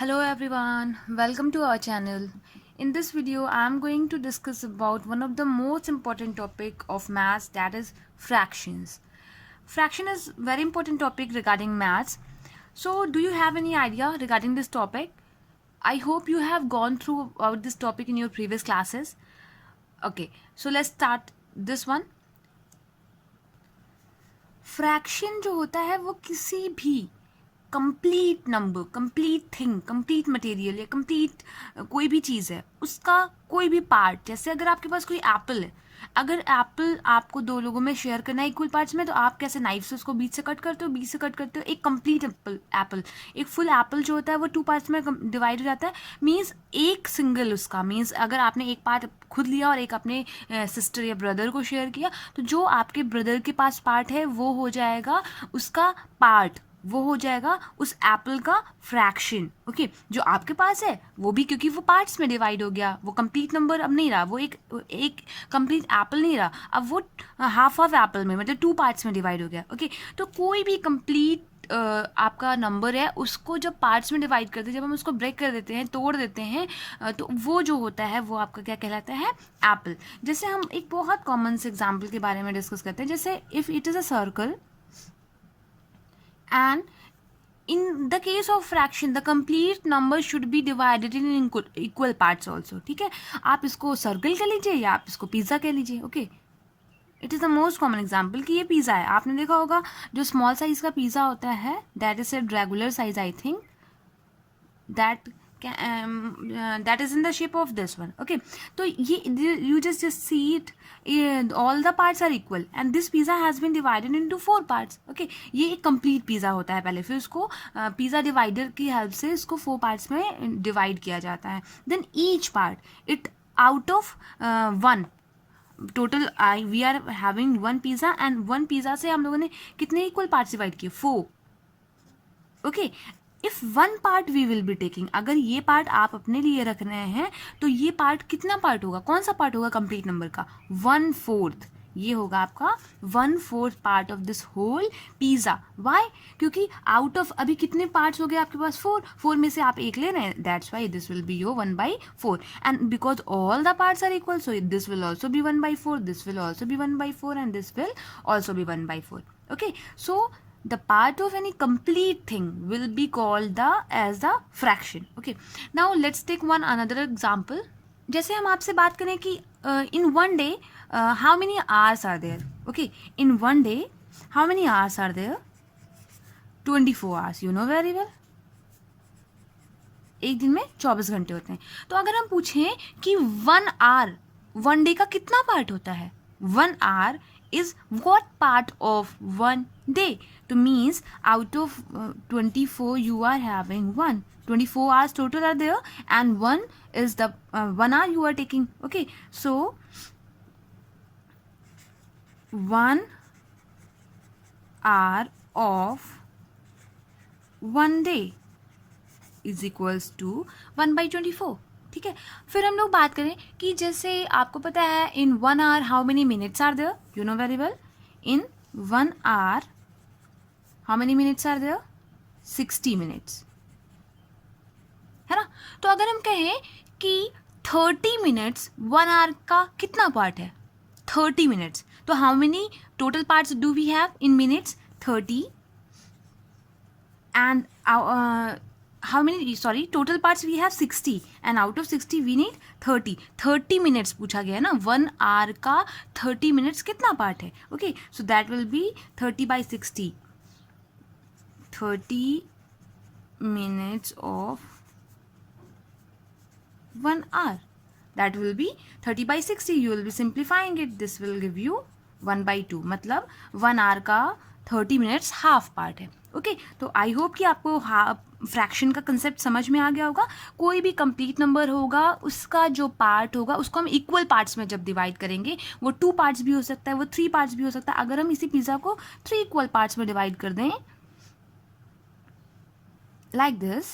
Hello everyone, welcome to our channel. In this video, I am going to discuss about one of the most important topic of maths, that is fractions. Fraction is very important topic regarding maths. So do you have any idea regarding this topic? I hope you have gone through about this topic in your previous classes. Okay, so let's start this one. Fraction जो होता है वो किसी भी complete number, complete thing, complete material या complete कोई भी चीज़ है उसका कोई भी पार्ट, जैसे अगर आपके पास कोई एप्पल है, अगर एप्पल आपको दो लोगों में शेयर करना है इक्वल पार्ट्स में, तो आप कैसे नाइफ से उसको बीच से कट करते हो, बीच से कट करते हो, एक कंप्लीट एप्पल एक फुल एप्पल जो होता है वो टू पार्ट्स में डिवाइड हो जाता है. मीन्स एक सिंगल उसका मीन्स अगर आपने एक पार्ट खुद लिया और एक अपने सिस्टर या ब्रदर को शेयर किया, तो जो आपके ब्रदर के पास पार्ट है वो हो जाएगा उसका पार्ट, वो हो जाएगा उस एप्पल का फ्रैक्शन. ओके, जो आपके पास है वो भी, क्योंकि वो पार्ट्स में डिवाइड हो गया, वो कंप्लीट नंबर अब नहीं रहा, वो एक कंप्लीट एप्पल नहीं रहा, अब वो हाफ ऑफ एप्पल में, मतलब टू पार्ट्स में डिवाइड हो गया. ओके, तो कोई भी कंप्लीट आपका नंबर है उसको जब पार्ट्स में डिवाइड करते हैं, जब हम उसको ब्रेक कर देते हैं, तोड़ देते हैं, तो वो जो होता है वो आपका क्या कहलाता है, एप्पल. जैसे हम एक बहुत कॉमन से एग्जाम्पल के बारे में डिस्कस करते हैं. जैसे if it is a circle and in the case of fraction the complete number should be divided in equal parts also. ठीक है, आप इसको सर्कल कह लीजिए या आप इसको पिज़्ज़ा कह लीजिए. Okay, it is the most common example कि ये पिज़्ज़ा है. आपने देखा होगा जो स्मॉल साइज़ का पिज़्ज़ा होता है, that is a regular size, I think that is in the shape of this one. Okay, so you just see it, all the parts are equal and this pizza has been divided into 4 parts. Okay, ये एक complete pizza होता है पहले, फिर उसको pizza divider की help से इसको 4 parts में divide किया जाता है. Then each part it out of 1 total we are having 1 pizza and 1 pizza से हम लोगों ने कितने इक्वल पार्ट्स डिवाइड किए, 4. Okay, if 1 part we will be taking, अगर ये पार्ट आप अपने लिए रख रहे हैं तो ये पार्ट कितना पार्ट होगा, कौन सा पार्ट होगा कंप्लीट नंबर का, 1/4. ये होगा आपका 1/4 part of this whole pizza. Why, क्योंकि आउट ऑफ अभी कितने पार्ट्स हो गए आपके पास, 4 में से आप एक ले रहे हैं, that's why this will be your 1/4. And because all the parts are equal, so this will also be 1/4, this will also be 1/4 and this will also be 1/4. Okay, so the part of any complete thing will be called as the fraction. Okay, now let's take one another example. जैसे हम आपसे बात करें कि in one day how many hours are there. Okay, in one day how many hours are there, 24 hours, you know very well. एक दिन में 24 घंटे होते हैं. तो अगर हम पूछें कि 1 hour 1 day का कितना पार्ट होता है, 1 hour is what part of 1 day. So means out of 24 you are having 24 hours total are there and 1 is the 1 hour you are taking. Okay, so 1 hour of 1 day is equals to 1/24. ठीक है, फिर हम लोग बात करें कि जैसे आपको पता है in 1 hour how many minutes are there, you know very well. In 1 hour how many minutes are there, 60 minutes, है ना. तो अगर हम कहें कि 30 मिनट्स 1 hour का कितना पार्ट है, 30 मिनट्स, तो how many total parts do we have in minutes, 30. And how many, sorry, total parts we have 60 and out of 60 we need 30 minutes पूछा गया है ना. 1 hour का 30 minutes कितना पार्ट है. Okay, so that will be 30/60, 30 minutes of 1 hour, that will be 30/60. you will be simplifying it, this will give you 1/2, मतलब 1 hour का 30 minutes half part है. ओके, तो आई होप कि आपको फ्रैक्शन का कंसेप्ट समझ में आ गया होगा. कोई भी कंप्लीट नंबर होगा उसका जो पार्ट होगा उसको हम इक्वल पार्ट्स में जब डिवाइड करेंगे, वो 2 पार्ट्स भी हो सकता है, वो 3 पार्ट्स भी हो सकता है. अगर हम इसी पिज़्ज़ा को 3 इक्वल पार्ट्स में डिवाइड कर दें like this,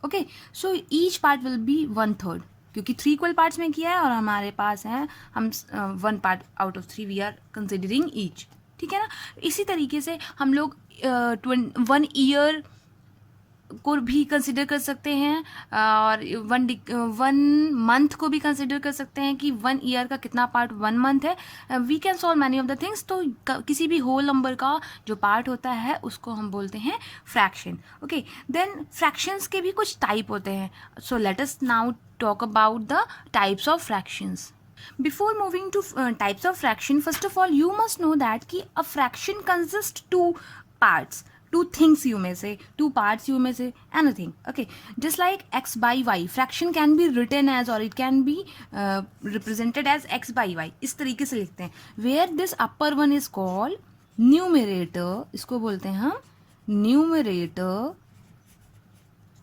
okay, so each part will be 1/3, क्योंकि 3 इक्वल पार्ट्स में किया है और हमारे पास है हम 1 part out of 3 we are considering each. ठीक है ना. इसी तरीके से हम लोग 1 ईयर को भी कंसिडर कर सकते हैं और 1 मंथ को भी कंसिडर कर सकते हैं कि 1 ईयर का कितना पार्ट 1 मंथ है. We can solve many of the things. तो किसी भी होल नंबर का जो पार्ट होता है उसको हम बोलते हैं फ्रैक्शन. ओके, देन फ्रैक्शंस के भी कुछ टाइप होते हैं. So let us now talk about the types of fractions. Before moving to types of fraction, first of all you must know that कि a fraction consists two parts, two things you may say, two parts you may say, anything. Okay, just like x by y, fraction can be written as or it can be represented as x by y. इस तरीके से लिखते हैं. Where this upper one is called numerator, इसको बोलते हैं हम numerator,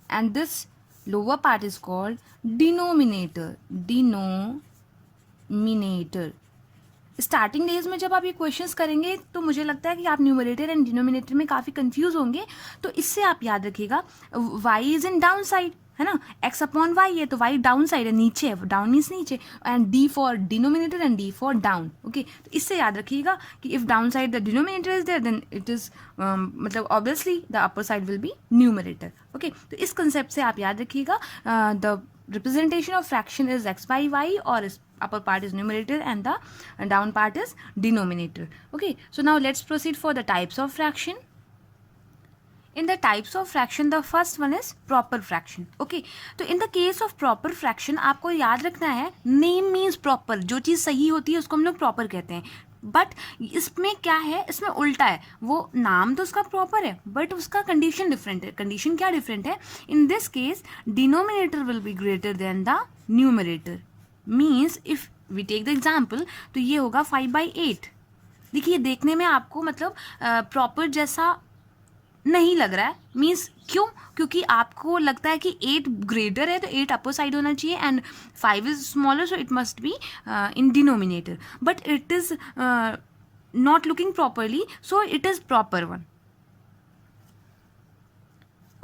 and this lower part is called denominator. Starting days में जब आप ये क्वेश्चंस करेंगे तो मुझे लगता है कि आप न्यूमरेटर एंड डिनोमिनेटर में काफ़ी कंफ्यूज होंगे. तो इससे आप याद रखिएगा y is in down side, है ना, x अपॉन y है तो y डाउन साइड है, नीचे है, डाउन मीन्स नीचे, and d for denominator and d for down. Okay, तो इससे याद रखिएगा कि if down side the denominator is there then it is मतलब obviously the upper side will be numerator. Okay, तो इस कंसेप्ट से आप याद रखिएगा the representation of fraction is x by y, or is upper part is numerator and the down part is denominator. Okay, so now let's proceed for the types of fraction. In the types of fraction, the first one is proper fraction. Okay, तो in the case of proper fraction आपको याद रखना है name means proper. जो चीज़ सही होती है उसको हम लोग proper कहते हैं. बट इसमें क्या है, इसमें उल्टा है. वो नाम तो उसका प्रॉपर है बट उसका कंडीशन डिफरेंट है. कंडीशन क्या डिफरेंट है? In this case denominator will be greater than the numerator. Means if we take the example तो ये होगा 5/8. देखिए देखने में आपको मतलब प्रॉपर जैसा नहीं लग रहा है. मीन्स क्यों? क्योंकि आपको लगता है कि 8 ग्रेटर है तो 8 अपर साइड होना चाहिए and 5 is smaller so it must be in denominator. But it is not looking properly so it is proper one.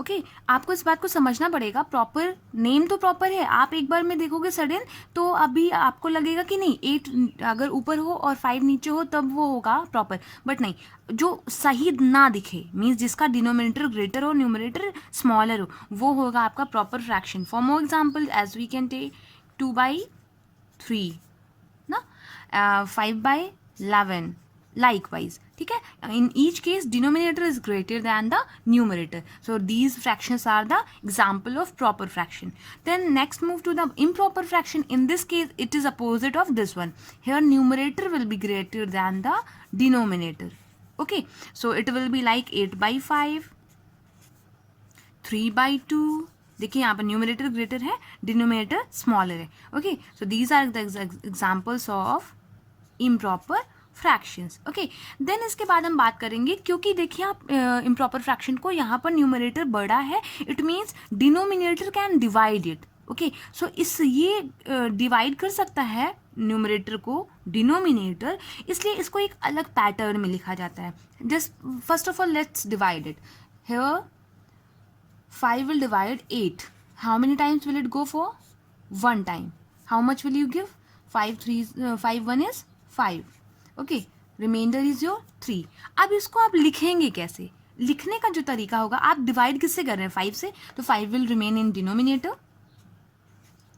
Okay, आपको इस बात को समझना पड़ेगा. प्रॉपर नेम तो प्रॉपर है. आप एक बार में देखोगे सडन तो अभी आपको लगेगा कि नहीं 8 अगर ऊपर हो और 5 नीचे हो तब वो होगा प्रॉपर. बट नहीं, जो सही ना दिखे मीन्स जिसका डिनोमिनेटर ग्रेटर हो न्यूमरेटर स्मॉलर हो वो होगा आपका proper fraction. For more example as we can take 2/3 ना, 5/11 likewise. ठीक है, in each case denominator is greater than the numerator, so these fractions are the example of proper fraction. Then next move to the improper fraction. In this case it is opposite of this one. Here numerator will be greater than the denominator. Okay, so it will be like 8/5, 3/2. देखिए यहाँ पर numerator greater है, denominator smaller है. Okay, so these are the examples of improper fractions. Okay, then इसके बाद हम बात करेंगे क्योंकि देखिए आप इम्प्रॉपर फ्रैक्शन को यहाँ पर न्यूमरेटर बड़ा है, it means denominator can divide it. Okay, so इस ये डिवाइड कर सकता है न्यूमरेटर को डिनोमिनेटर, इसलिए इसको एक अलग पैटर्न में लिखा जाता है. Just first of all let's divide it. Here 5 will divide 8. How many times will it go for? 1 time. How much will you give? 5 1 is 5. Okay, remainder is your 3. अब इसको आप लिखेंगे कैसे? लिखने का जो तरीका होगा, आप डिवाइड किससे कर रहे हैं? 5 से, तो 5 will remain in denominator.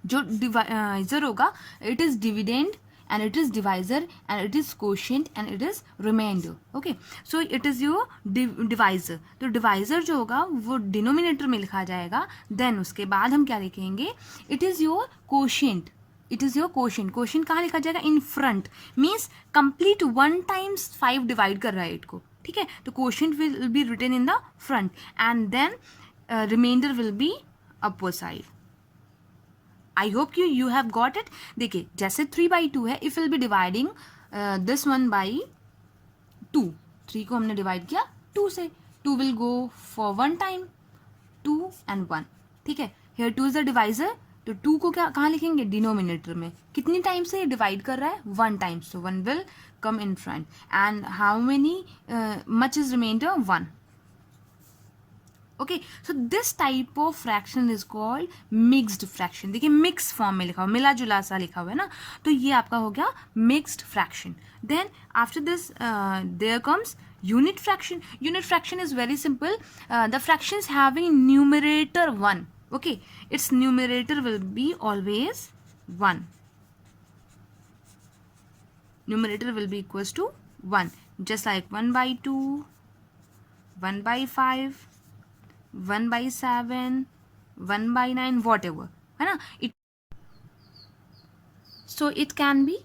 जो डिवाइजर होगा it is dividend and it is divisor and it is quotient and it is remainder. Okay, so it is your divisor. तो divisor जो होगा वो denominator में लिखा जाएगा. then उसके बाद हम क्या लिखेंगे? it is your quotient. it is your quotient. quotient कहाँ लिखा जाएगा? in front. means complete 1 times 5 divide कर रहा है 8 को. ठीक है, तो quotient will be written in the front and then remainder will be upper side. I hope you have got it. देखिए जैसे 3/2 है, if will be dividing this 1/2. 3 को हमने डिवाइड किया 2 से, 2 will go for 1 time, 2 and 1. ठीक है, hair 2 is the divisor, तो 2 को क्या कहाँ लिखेंगे? डिनोमिनेटर में. कितनी टाइम से ये डिवाइड कर रहा है? 1 time, so 1 will come in front. And how many much is remainder? 1. Okay, so this type of fraction is called mixed fraction. देखिए मिक्स फॉर्म में लिखा हुआ, मिला जुला सा लिखा हुआ है ना, तो ये आपका हो गया mixed fraction. Then after this there comes unit fraction. Unit fraction is very simple. The fractions having numerator 1, okay, its numerator will be always 1. Numerator will be equals to 1, just like 1 by 2, 1 by 5, 1 by 7, 1 by 9, whatever, है ना. So it can be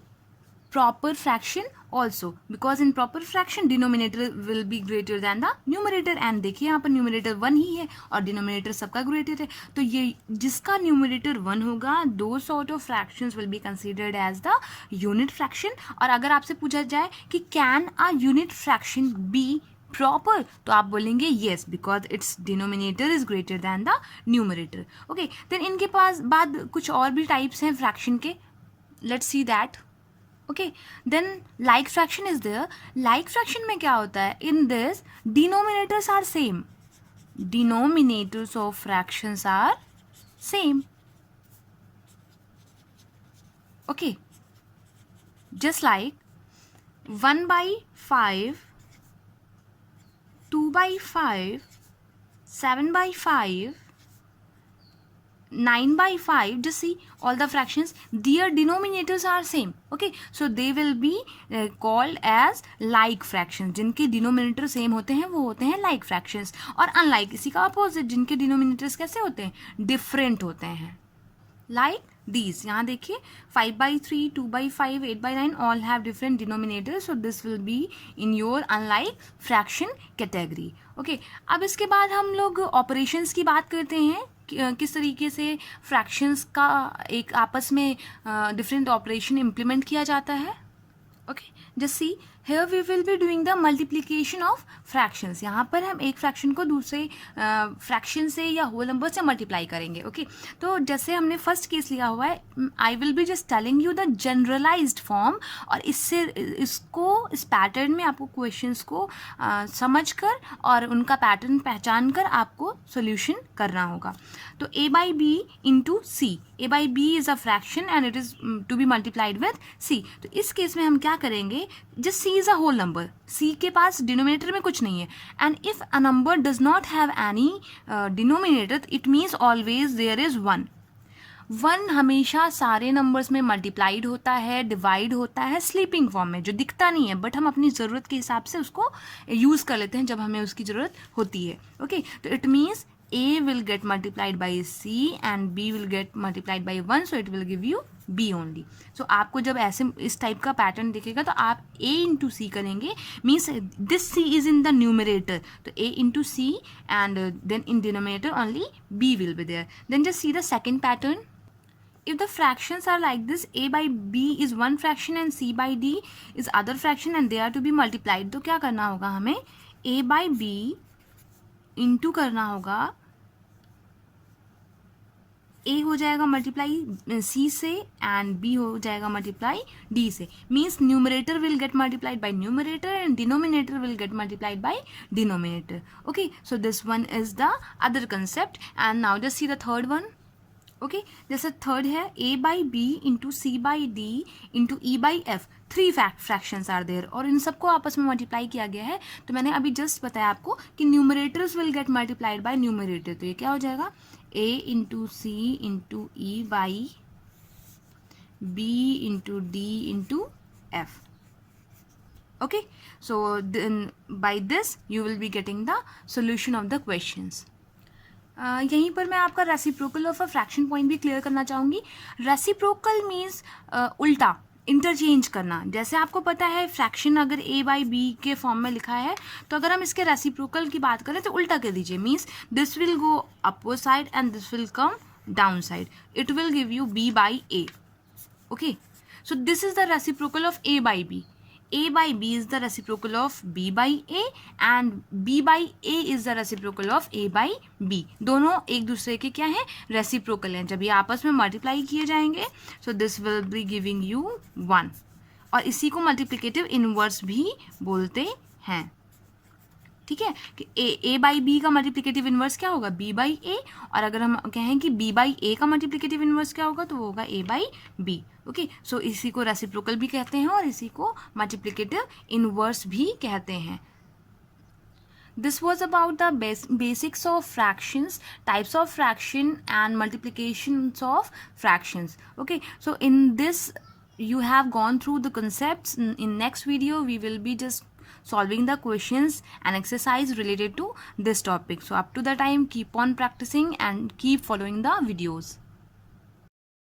proper fraction also, because in proper fraction denominator will be greater than the numerator. and देखिए यहाँ पर numerator 1 ही है और denominator सबका greater है, तो ये जिसका numerator 1 होगा, those sort of fractions will be considered as the unit fraction. और अगर आपसे पूछा जाए कि can a unit fraction be proper, तो आप बोलेंगे yes, because its denominator is greater than the numerator. okay, then इनके पास बाद कुछ और भी types हैं fraction के. let's see that. okay, then like fraction is there. like fraction में क्या होता है, in this denominators are same. denominators of fractions are same. okay, just like 1 by 5, 2 by 5, 7 by 5, 9 by 5, just see all the fractions, their denominators are same. okay, so they will be called as like fractions. जिनके denominator same होते हैं वो होते हैं like fractions. और unlike इसी का opposite, जिनके denominators कैसे होते हैं, different होते हैं, like these. यहाँ देखिए 5 by 3, 2 by 5, 8 by 9 all have different denominators, so this will be in your unlike fraction category. okay, अब इसके बाद हम लोग operations की बात करते हैं, किस तरीके से फ्रैक्शंस का एक आपस में डिफरेंट ऑपरेशन इम्प्लीमेंट किया जाता है. Okay, just see here we will be doing the multiplication of fractions. यहाँ पर हम एक फ्रैक्शन को दूसरे फ्रैक्शन से या होल नंबर से मल्टीप्लाई करेंगे. ओके, तो जैसे हमने फर्स्ट केस लिया हुआ है, I will be just telling you the generalised form, और इससे इसको इस पैटर्न में आपको क्वेश्चंस को समझकर और उनका पैटर्न पहचान कर आपको सोल्यूशन करना होगा. तो a by b into c. a by b is a fraction and it is to be multiplied with c. तो इस केस में हम क्या करेंगे, just c is a whole number, c के पास डिनोमिनेटर में कुछ नहीं है, and if a number does not have any denominator, it means always there is 1. 1 हमेशा सारे नंबर्स में मल्टीप्लाइड होता है, डिवाइड होता है स्लीपिंग फॉर्म में, जो दिखता नहीं है, बट हम अपनी ज़रूरत के हिसाब से उसको यूज़ कर लेते हैं जब हमें उसकी ज़रूरत होती है. ओके, तो it means a will get multiplied by c and b will get multiplied by 1, so it will give you b only. so आपको जब ऐसे इस टाइप का पैटर्न दिखेगा तो आप a into c करेंगे, means this c is in the numerator, तो a into c and then in denominator only b will be there. then just see the second pattern. if the fractions are like this, a by b is one fraction and c by d is other fraction and they are to be multiplied, तो क्या करना होगा हमें, a by b into करना होगा, a हो जाएगा multiply c से एंड b हो जाएगा मल्टीप्लाई d से. Means numerator will get multiplied by numerator and denominator will get multiplied by denominator. Okay, so this one is the other concept. And now just see the third one. Okay, जैसे third है a by b into c by d into e by f. 3 fractions are there और इन सबको आपस में multiply किया गया है. तो मैंने अभी जस्ट बताया आपको कि numerators will get multiplied by numerator. तो ये क्या हो जाएगा, a into c into e by b into d into f. Okay, so by this you will be getting the solution of the questions. यहीं पर मैं आपका reciprocal of a fraction point भी क्लियर करना चाहूँगी. रेसिप्रोकल मीन्स उल्टा, interchange करना. जैसे आपको पता है फ्रैक्शन अगर a बाई बी के फॉर्म में लिखा है, तो अगर हम इसके रेसिप्रोकल की बात करें तो उल्टा कर दीजिए. Means this will go upward side and this will come down side. It will give you b by a. Okay, so this is the reciprocal of a by b. a by b is the reciprocal of b by a and b by a is the reciprocal of a by b. दोनों एक दूसरे के क्या हैं, reciprocal हैं. जब ये आपस में मल्टीप्लाई किए जाएंगे so this will be giving you 1. और इसी को मल्टीप्लिकेटिव इनवर्स भी बोलते हैं. ठीक है, कि ए बाई बी का मल्टीप्लिकेटिव इन्वर्स क्या होगा, बी बाई ए, और अगर हम कहें कि बी बाई ए का मल्टीप्लिकेटिव इन्वर्स क्या होगा तो वो होगा ए बाई बी। ओके, सो इसी को रेसिप्रोकल भी कहते हैं और इसी को मल्टीप्लिकेटिव इन्वर्स भी कहते हैं। This was about the basics of fractions, types of fraction and multiplications of fractions. Okay, so in this you have gone through the concepts. In next video we will be just solving the questions and exercise related to this topic. So up to the time, keep on practicing and keep following the videos.